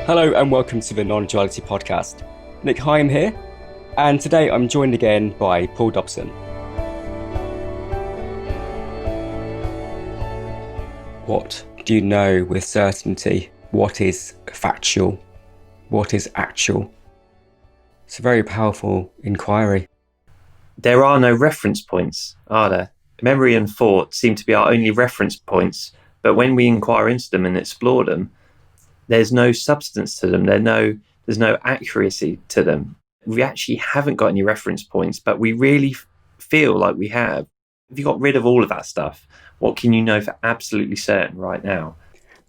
Hello and welcome to the Nonduality Podcast. Nick Higham here, and today I'm joined again by Paul Dobson. What do you know with certainty? What is factual? What is actual? It's a very powerful inquiry. There are no reference points, are there? Memory and thought seem to be our only reference points, but when we inquire into them and explore them, there's no substance to them. There's no accuracy to them. We actually haven't got any reference points, but we really feel like we have. If you got rid of all of that stuff, what can you know for absolutely certain right now?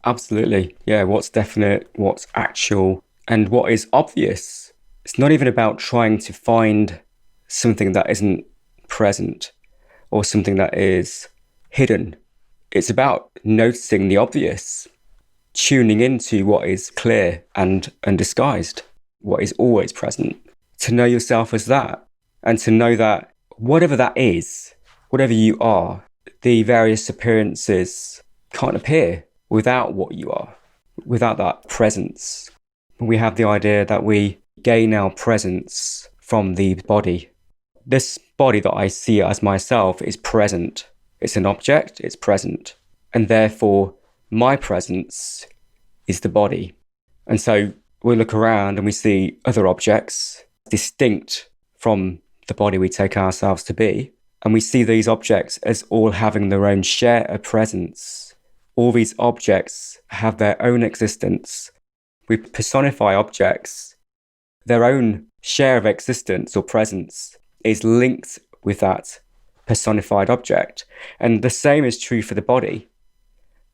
Absolutely. Yeah, what's definite, what's actual, and what is obvious. It's not even about trying to find something that isn't present or something that is hidden. It's about noticing the obvious, tuning into what is clear and undisguised, what is always present, to know yourself as that, and to know that whatever that is, whatever you are, the various appearances can't appear without what you are, without that presence. We have the idea that we gain our presence from the body. This body that I see as myself is present. It's an object, it's present. And therefore, my presence is the body. And so we look around and we see other objects distinct from the body we take ourselves to be. And we see these objects as all having their own share of presence. All these objects have their own existence. We personify objects. Their own share of existence or presence is linked with that personified object. And the same is true for the body.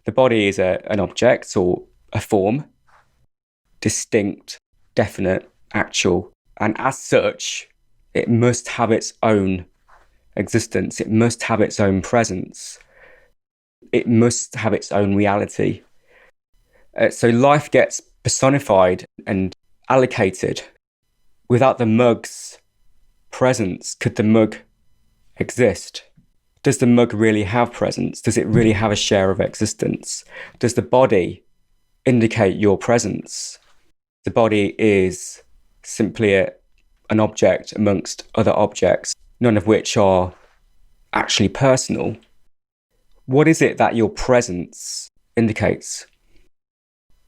The body is an object or a form, distinct, definite, actual, and as such, it must have its own existence. It must have its own presence. It must have its own reality. So life gets personified and allocated. Without the mug's presence, could the mug exist? Does the mug really have presence? Does it really have a share of existence? Does the body indicate your presence? The body is simply an object amongst other objects, none of which are actually personal. What is it that your presence indicates?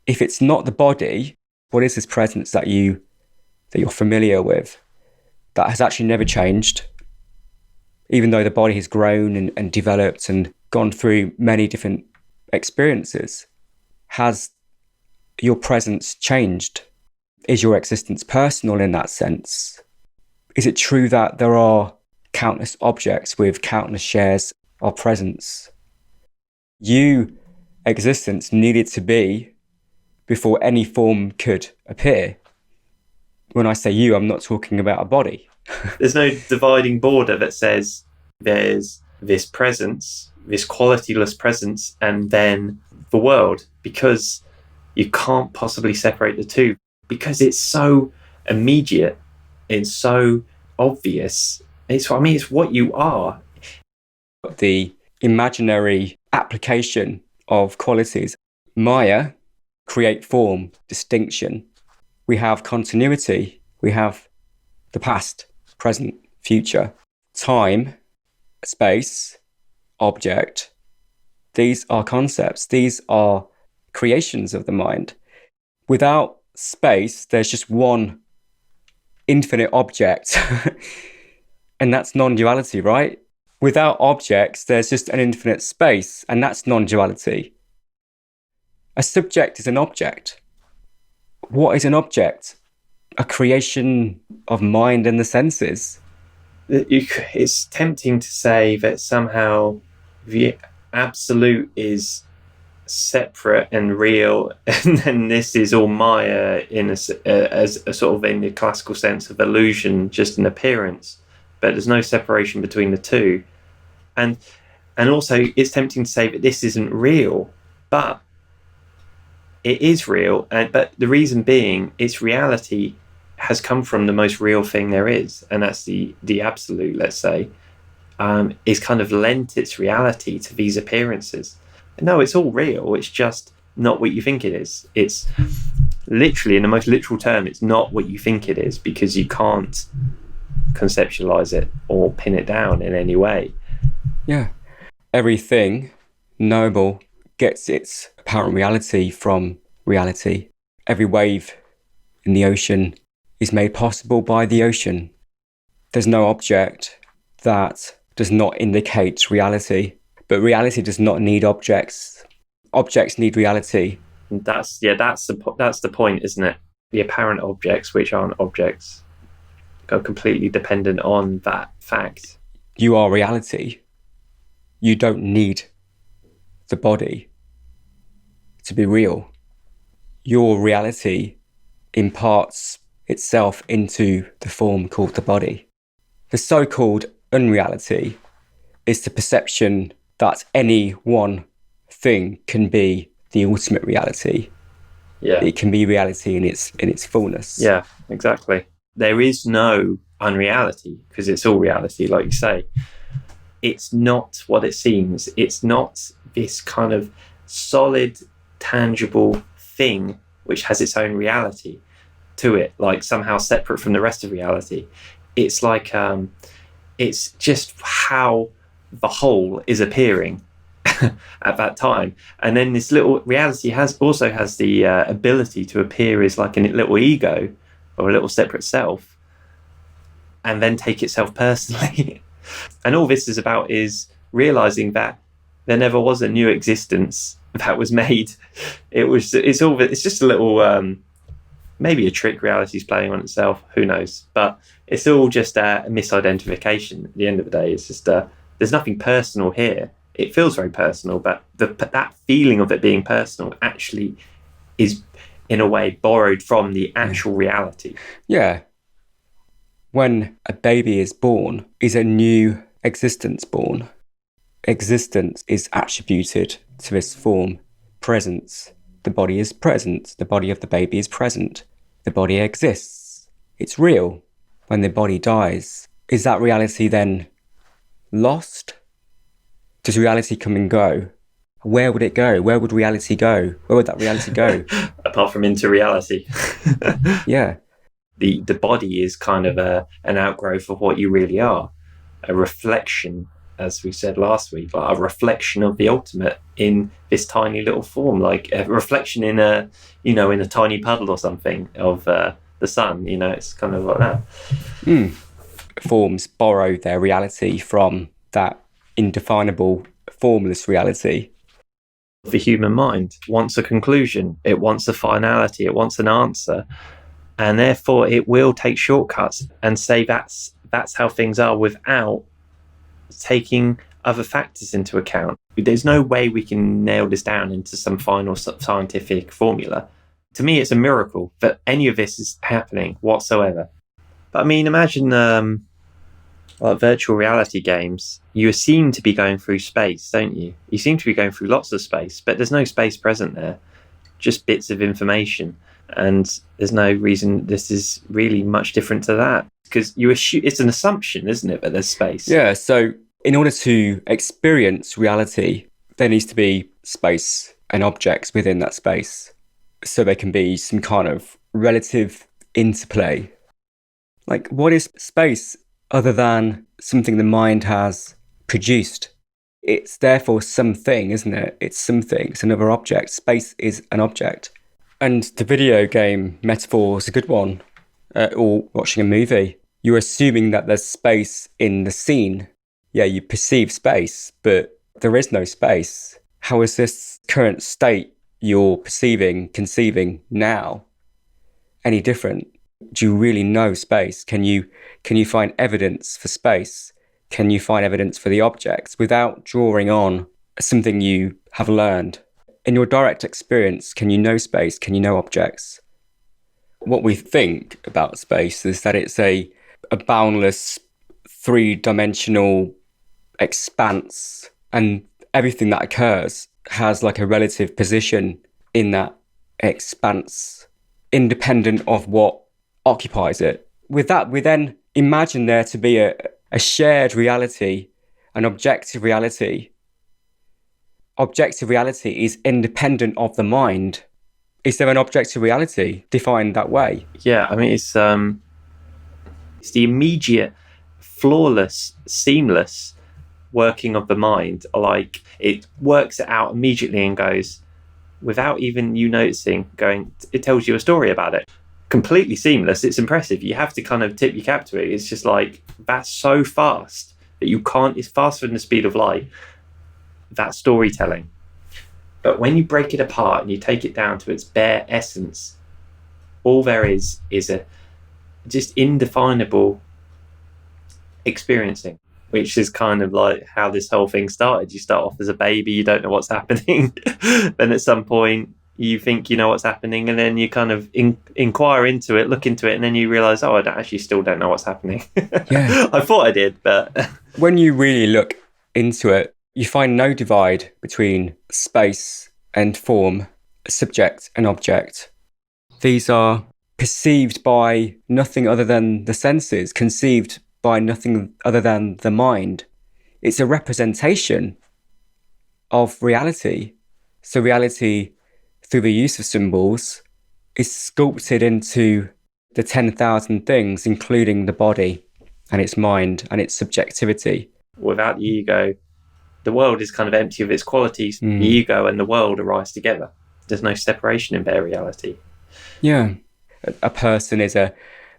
If it's not the body, what is this presence that you're familiar with, that has actually never changed? Even though the body has grown and developed and gone through many different experiences, has your presence changed? Is your existence personal in that sense? Is it true that there are countless objects with countless shares of presence? You, existence, needed to be before any form could appear. When I say you, I'm not talking about a body. There's no dividing border that says there's this presence, this qualityless presence, and then the world, because you can't possibly separate the two, because it's so immediate, it's so obvious. It's what you are. The imaginary application of qualities, Maya, create form, distinction. We have continuity, we have the past, present, future, time, space, object. These are concepts. These are creations of the mind. Without space, there's just one infinite object. And that's non-duality, right? Without objects, there's just an infinite space, and that's non-duality. A subject is an object. What is an object? A creation of mind and the senses. It's tempting to say that somehow the absolute is separate and real, and then this is all Maya as a sort of, in the classical sense of illusion, just an appearance. But there's no separation between the two, and also it's tempting to say that this isn't real, but it is real. But the reason being, its reality has come from the most real thing there is, and that's the absolute. Let's say, is kind of lent its reality to these appearances. No, it's all real. It's just not what you think it is. literally, in the most literal term, it's not what you think it is, because you can't conceptualize it or pin it down in any way. Yeah. Everything knowable gets its apparent reality from reality. Every wave in the ocean is made possible by the ocean. There's no object that does not indicate reality, but reality does not need objects. Objects need reality. That's the point, isn't it? The apparent objects, which aren't objects, are completely dependent on that fact. You are reality. You don't need the body to be real. Your reality imparts itself into the form called the body. The so-called unreality is the perception that any one thing can be the ultimate reality. Yeah. It can be reality in its fullness. Yeah, exactly. There is no unreality, because it's all reality, like you say. It's not what it seems. It's not this kind of solid, tangible thing which has its own reality to it, like somehow separate from the rest of reality. It's like it's just how the whole is appearing at that time, and then this little reality also has the ability to appear as like a little ego or a little separate self, and then take itself personally. And all this is about is realizing that there never was a new existence that was made. It's just a little maybe a trick reality's playing on itself, who knows, but it's all just a misidentification at the end of the day. It's just there's nothing personal here. It feels very personal, but that feeling of it being personal actually is in a way borrowed from the actual reality. Yeah. When a baby is born, is a new existence born. Existence is attributed to this form. Presence. The body is present. The body of the baby is present. The body exists. It's real. When the body dies, is that reality then lost? Does reality come and go? Where would it go? Where would reality go? Where would that reality go? Apart from into reality. Yeah. The body is kind of an outgrowth of what you really are. A reflection, as we said last week, like a reflection of the ultimate in this tiny little form, like a reflection in a tiny puddle or something of the sun. It's kind of like that. Forms borrow their reality from that indefinable, formless reality. The human mind wants a conclusion. It wants a finality. It wants an answer. And therefore it will take shortcuts and say that's how things are without taking other factors into account. There's no way we can nail this down into some final scientific formula. To me, it's a miracle that any of this is happening whatsoever. But I mean, imagine like virtual reality games. You seem to be going through space, don't you? You seem to be going through lots of space, but there's no space present there. Just bits of information. And there's no reason this is really much different to that, because it's an assumption, isn't it, that there's space? Yeah, so in order to experience reality, there needs to be space and objects within that space. So there can be some kind of relative interplay. Like, what is space other than something the mind has produced? It's therefore something, isn't it? It's something. It's another object. Space is an object. And the video game metaphor is a good one, or watching a movie. You're assuming that there's space in the scene. Yeah, you perceive space, but there is no space. How is this current state you're conceiving now any different? Do you really know space? Can you find evidence for space? Can you find evidence for the objects without drawing on something you have learned? In your direct experience, can you know space? Can you know objects? What we think about space is that it's a boundless, three-dimensional expanse, and everything that occurs has like a relative position in that expanse, independent of what occupies it. With that, we then imagine there to be a shared reality, an objective reality. Objective reality is independent of the mind, Is there an objective reality defined that way? Yeah, I mean, it's the immediate, flawless, seamless working of the mind. Like, it works it out immediately and goes, without even you noticing, it tells you a story about it. Completely seamless. It's impressive. You have to kind of tip your cap to it. It's just like, that's so fast that you can't, it's faster than the speed of light. That storytelling. But when you break it apart and you take it down to its bare essence, all there is a just indefinable experiencing, which is kind of like how this whole thing started. You start off as a baby, you don't know what's happening. Then at some point you think you know what's happening, and then you kind of inquire into it, look into it, and then you realise, I actually still don't know what's happening. Yeah. I thought I did, but... When you really look into it, you find no divide between space and form, subject and object. These are perceived by nothing other than the senses, conceived by nothing other than the mind. It's a representation of reality. So reality, through the use of symbols, is sculpted into the 10,000 things, including the body and its mind and its subjectivity. Without the ego, the world is kind of empty of its qualities. The ego and the world arise together. There's no separation in bare reality. Yeah. A person is a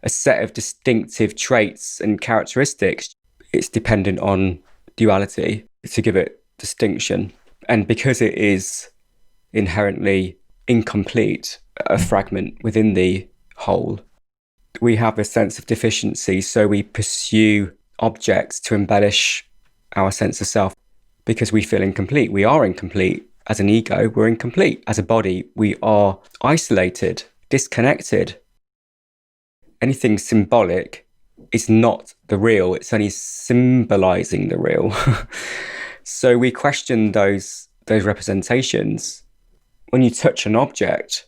set of distinctive traits and characteristics. It's dependent on duality to give it distinction. And because it is inherently incomplete, a fragment within the whole, we have a sense of deficiency, so we pursue objects to embellish our sense of self because we feel incomplete. We are incomplete. As an ego, we're incomplete. As a body, we are isolated, disconnected. Anything symbolic is not the real. It's only symbolizing the real. So we question those representations. When you touch an object,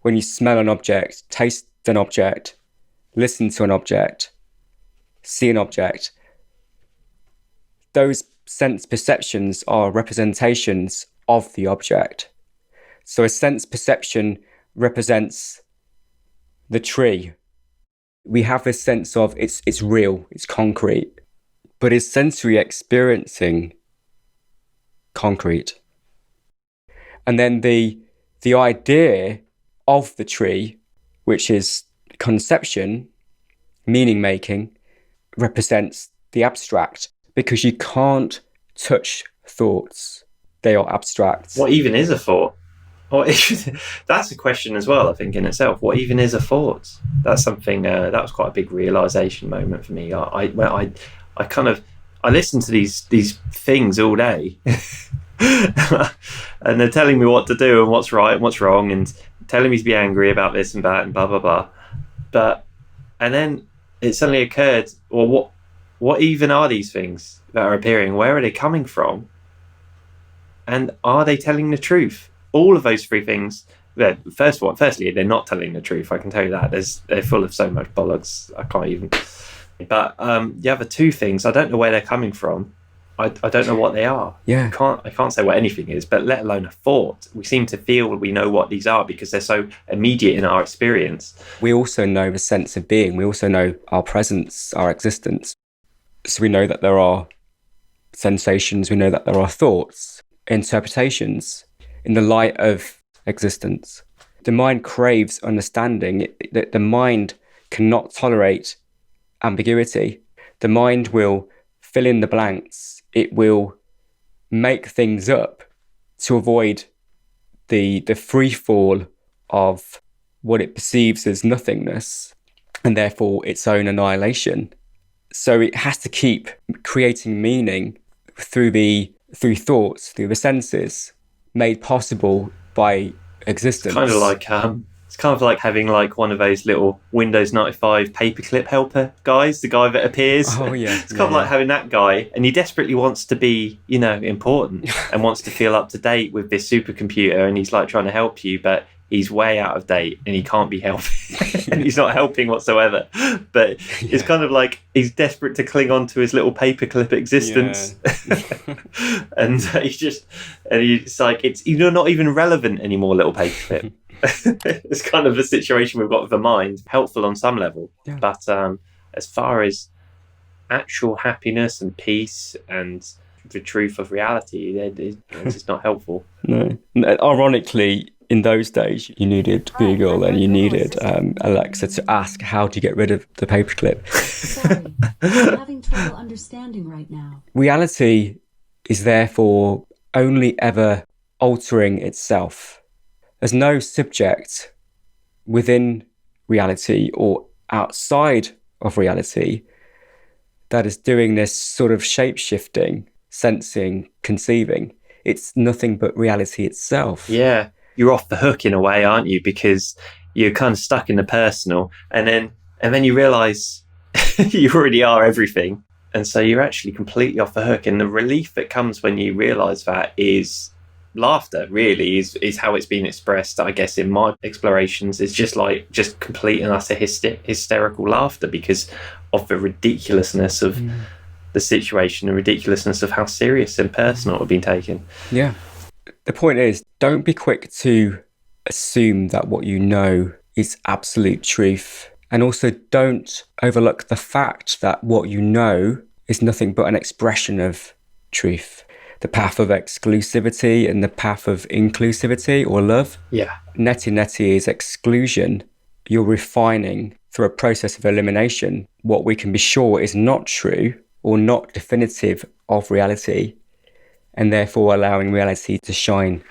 when you smell an object, taste an object, listen to an object, see an object, those sense perceptions are representations of the object. So a sense perception represents the tree. We have this sense of it's real, it's concrete, but is sensory experiencing concrete? And then the idea of the tree, which is conception, meaning making, represents the abstract, because you can't touch thoughts. They are abstract. What even is a thought? That's a question as well, I think, in itself. What even is a thought? That's something that was quite a big realization moment for me. I listen to these things all day, and they're telling me what to do and what's right and what's wrong, and telling me to be angry about this and that and blah blah blah. And then it suddenly occurred, well, what even are these things that are appearing? Where are they coming from? And are they telling the truth? All of those three things. Firstly, they're not telling the truth. I can tell you that. They're full of so much bollocks. I can't even. But the other two things, I don't know where they're coming from. I don't know what they are. Yeah. I can't say what anything is, but let alone a thought. We seem to feel we know what these are because they're so immediate in our experience. We also know the sense of being. We also know our presence, our existence. So we know that there are sensations. We know that there are thoughts, interpretations in the light of existence. The mind craves understanding. The mind cannot tolerate ambiguity. The mind will fill in the blanks. It will make things up to avoid the free fall of what it perceives as nothingness, and therefore its own annihilation. So it has to keep creating meaning through thoughts, through the senses, made possible by existence. It's kind of like having like one of those little Windows 95 paperclip helper guys, the guy that appears. Oh yeah. It's kind of like having that guy, and he desperately wants to be, important and wants to feel up to date with this supercomputer, and he's like trying to help you, but he's way out of date and he can't be helped. and he's not helping whatsoever. But it's kind of like he's desperate to cling on to his little paperclip existence. And it's like, you're not even relevant anymore, little paperclip. It's kind of the situation we've got with the mind, helpful on some level. Yeah. But as far as actual happiness and peace and the truth of reality, it's not helpful. No. Ironically, in those days, you needed Google and you needed Alexa to ask how to get rid of the paperclip. Sorry, I'm having trouble understanding right now. Reality is therefore only ever altering itself. There's no subject within reality or outside of reality that is doing this sort of shape-shifting, sensing, conceiving. It's nothing but reality itself. Yeah. You're off the hook in a way, aren't you? Because you're kind of stuck in the personal, and then you realise you already are everything, and so you're actually completely off the hook. And the relief that comes when you realise that is laughter. Really, is how it's been expressed. I guess in my explorations, is just complete and utter hysterical laughter because of the ridiculousness of the situation, the ridiculousness of how serious and personal it had been taken. Yeah. The point is, don't be quick to assume that what you know is absolute truth. And also don't overlook the fact that what you know is nothing but an expression of truth. The path of exclusivity and the path of inclusivity or love. Yeah. Neti is exclusion. You're refining through a process of elimination what we can be sure is not true or not definitive of reality, and therefore allowing reality to shine.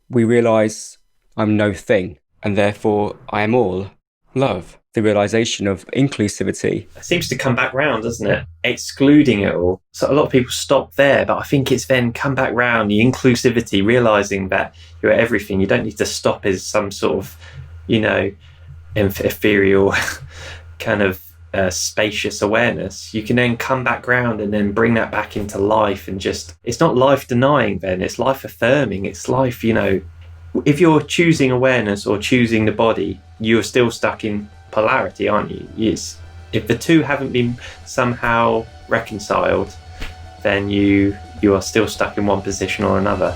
We realise I'm no thing, and therefore I am all love. The realisation of inclusivity. It seems to come back round, doesn't it? Excluding it all. So a lot of people stop there, but I think it's then come back round, the inclusivity, realising that you're everything. You don't need to stop as some sort of, ethereal kind of spacious awareness. You can then come back round and then bring that back into life, and just, it's not life denying then, it's life affirming. It's life, if you're choosing awareness or choosing the body, you're still stuck in polarity, aren't you? Yes. If the two haven't been somehow reconciled, then you are still stuck in one position or another.